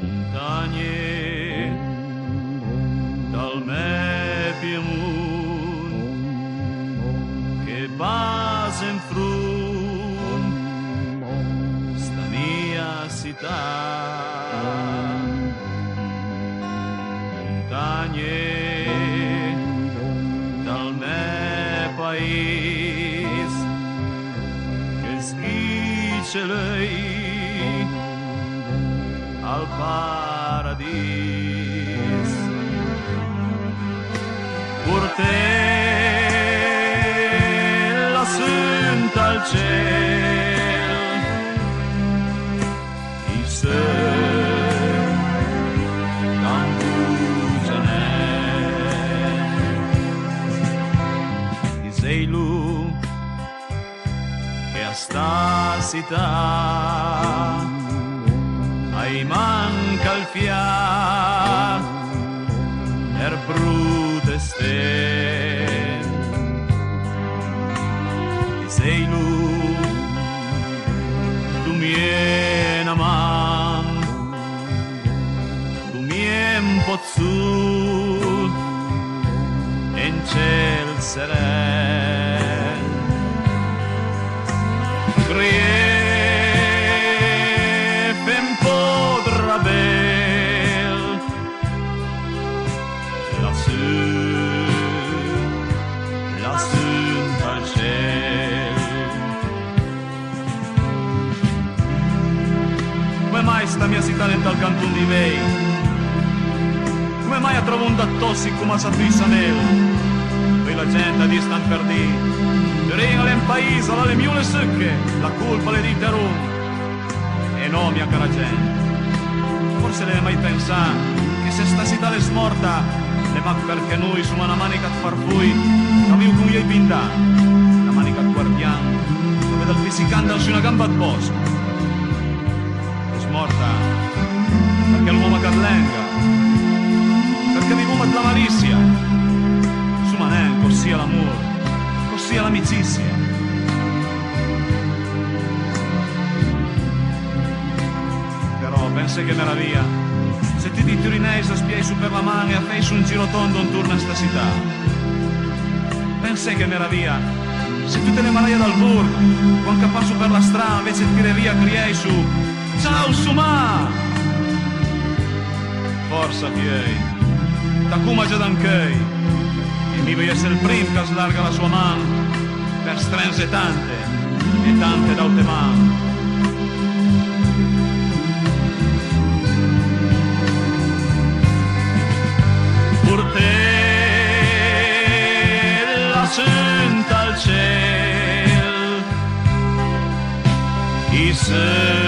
Montagne dal me piemunt che basen frun sta mia città. Montagne dal me país che schice lei al paradis. Porte la sunt al ciel, i se cambugiane, diseilu che a sta città ai manca il fiat per protestare. Ti sei lui, tu mien aman, tu mien pozzut, in ciel seren. La sunt al ciel. Come mai sta mia città dentro al cantone di Vei? Come mai a trovo un dattossi come a Sapissa nel? Poi la gente di stan per di. Ringa in paese, la le miule secche, la colpa le dite rum. E no, mia cara gente, forse le mai pensato che se sta città è smorta, le ma perché noi su una manica di farfui avevo con io i pindà, la manica di guardiano, dove dal fisicante su una gamba di bosco. È smorta perché l'uomo carlenga, perché vivo la malizia, su manen, così è l'amore, così è l'amicizia. Però pensa che meraviglia, se ti di Turinese a spiai su per la mano e a fai su un giro tondo intorno a sta città. Pensa che meraviglia, se tutte le malaie dal borgo, quando passo per la strada, invece di dire via, criei su ciao Sumà! Forza piei, da come già d'anchei, e mi voglio essere il primo che slarga la sua mano per strenze tante e tante d'alte mani. La sunt al ciel, i se